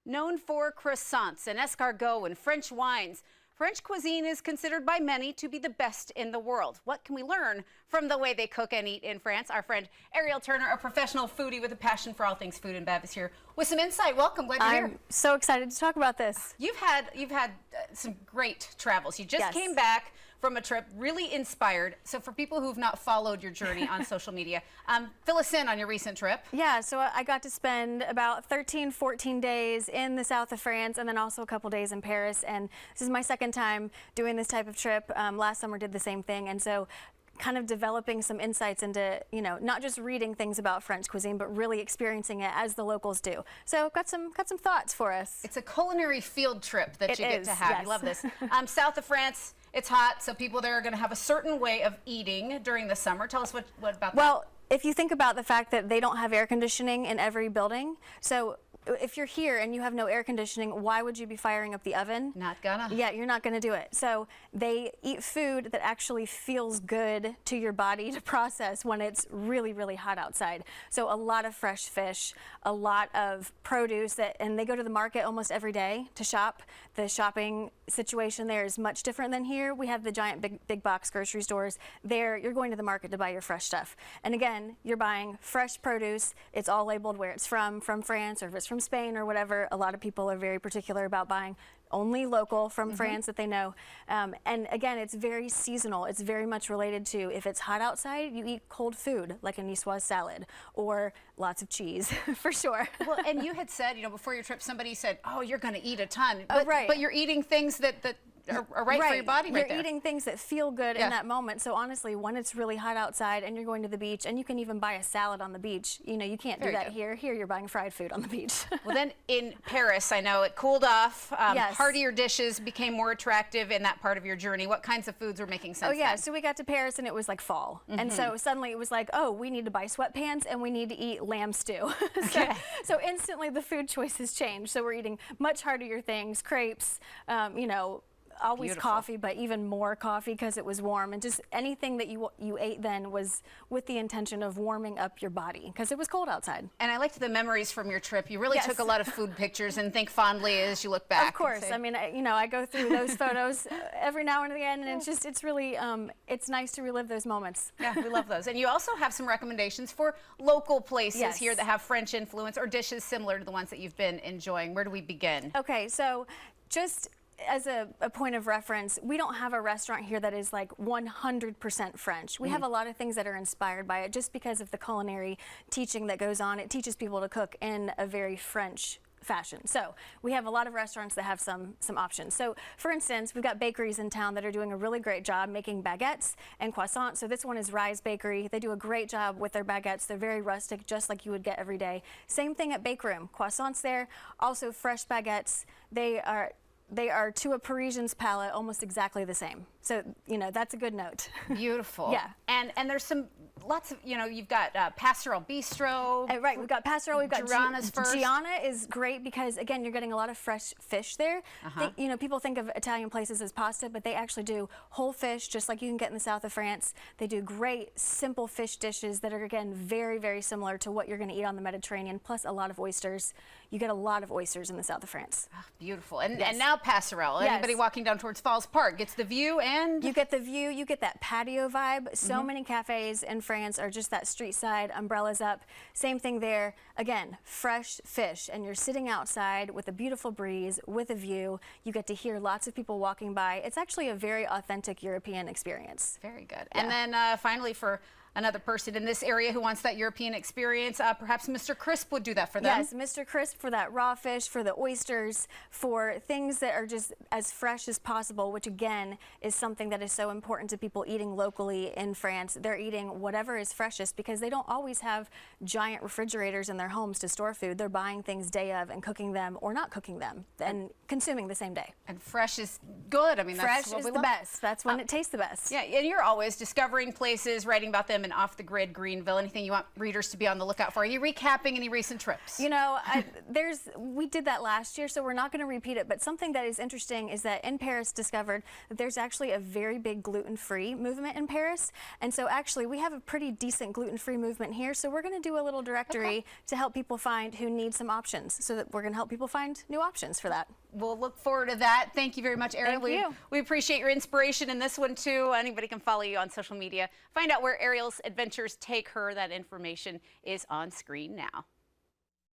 Known for croissants and escargot and French wines, French cuisine is considered by many to be the best in the world. What can we learn from the way they cook and eat in France? Our friend Ariel Turner, a professional foodie with a passion for all things food and bev, is here with some insight. Welcome, glad you're here. I'm so excited to talk about this. You've had some great travels. You just came back from a trip, really inspired. So for people who've not followed your journey on social media, fill us in on your recent trip. Yeah, so I got to spend about 13, 14 days in the south of France and then also a couple days in Paris. And this is my second time doing this type of trip. Last summer did the same thing. And so kind of developing some insights into, not just reading things about French cuisine, but really experiencing it as the locals do. So got some thoughts for us. It's a culinary field trip that you get to have. Yes. I love this. South of France, it's hot, so people there are going to have a certain way of eating during the summer. Tell us what about that? Well, if you think about the fact that they don't have air conditioning in every building, so if you're here and you have no air conditioning, why would you be firing up the oven? Not gonna. Yeah, you're not gonna do it. So they eat food that actually feels good to your body to process when it's really, really hot outside. So a lot of fresh fish, a lot of produce, and they go to the market almost every day to shop. The shopping situation there is much different than here. We have the giant big box grocery stores. There, you're going to the market to buy your fresh stuff. And again, you're buying fresh produce. It's all labeled where it's from France, or if it's from Spain or whatever. A lot of people are very particular about buying only local from France that they know. And again, it's very seasonal. It's very much related to, if it's hot outside, you eat cold food, like a niçoise salad, or lots of cheese, for sure. Well, and you had said, before your trip, somebody said, oh, you're going to eat a ton. But, right. But you're eating things that are right for your body right there. You're eating things that feel good in that moment. So honestly, when it's really hot outside and you're going to the beach, and you can even buy a salad on the beach, you can't do that here. Here you're buying fried food on the beach. Well, then in Paris, I know it cooled off. Yes. Heartier dishes became more attractive in that part of your journey. What kinds of foods were making sense? Oh yeah, then? so we got to Paris and it was like fall. And so suddenly it was like, oh, we need to buy sweatpants and we need to eat lamb stew. So instantly the food choices changed. So we're eating much heartier things, crepes, always Beautiful. coffee, but even more coffee because it was warm, and just anything that you ate then was with the intention of warming up your body because it was cold outside. And I liked the memories from your trip. You really took a lot of food pictures and think fondly as you look back. Of course. I mean, I go through those photos every now and again, and it's really, it's nice to relive those moments. Yeah, we love those. And you also have some recommendations for local places here that have French influence or dishes similar to the ones that you've been enjoying. Where do we begin? Okay, so just as a point of reference, we don't have a restaurant here that is like 100% French. We have a lot of things that are inspired by it just because of the culinary teaching that goes on. It teaches people to cook in a very French fashion. So we have a lot of restaurants that have some options. So for instance, we've got bakeries in town that are doing a really great job making baguettes and croissants. So this one is Rise Bakery. They do a great job with their baguettes. They're very rustic, just like you would get every day. Same thing at Bake Room. Croissants there, also fresh baguettes. They are to a Parisian's palate almost exactly the same. So, that's a good note. Beautiful. Yeah. And there's lots of, you've got Pastoral Bistro. Right, we've got Pastoral, we've got Gianna's first. Gianna is great because, again, you're getting a lot of fresh fish there. People think of Italian places as pasta, but they actually do whole fish, just like you can get in the south of France. They do great, simple fish dishes that are, again, very, very similar to what you're going to eat on the Mediterranean, plus a lot of oysters. You get a lot of oysters in the south of France. Oh, beautiful. And now Pastoral. Anybody walking down towards Falls Park gets the view, and you get the view, you get that patio vibe. So many cafes in France are just that street side, umbrellas up. Same thing there. Again, fresh fish, and you're sitting outside with a beautiful breeze, with a view. You get to hear lots of people walking by. It's actually a very authentic European experience. Very good. Yeah. And then finally, for another person in this area who wants that European experience, perhaps Mr. Crisp would do that for them. Yes, Mr. Crisp for that raw fish, for the oysters, for things that are just as fresh as possible, which again is something that is so important to people eating locally in France. They're eating whatever is freshest because they don't always have giant refrigerators in their homes to store food. They're buying things day of and cooking them or not cooking them and consuming the same day. And fresh is good. I mean, fresh that's what is we the love. best. That's when it tastes the best. Yeah, and you're always discovering places, writing about them and Off the Grid Greenville. Anything you want readers to be on the lookout for? Are you recapping any recent trips? You know, we did that last year, so we're not going to repeat it. But something that is interesting is that in Paris discovered that there's actually a very big gluten-free movement in Paris. And so actually we have a pretty decent gluten-free movement here. So we're going to do a little directory to help people find who need some options, so that we're going to help people find new options for that. We'll look forward to that. Thank you very much, Ariel. Thank you. We appreciate your inspiration in this one, too. Anybody can follow you on social media. Find out where Ariel's adventures take her. That information is on screen now.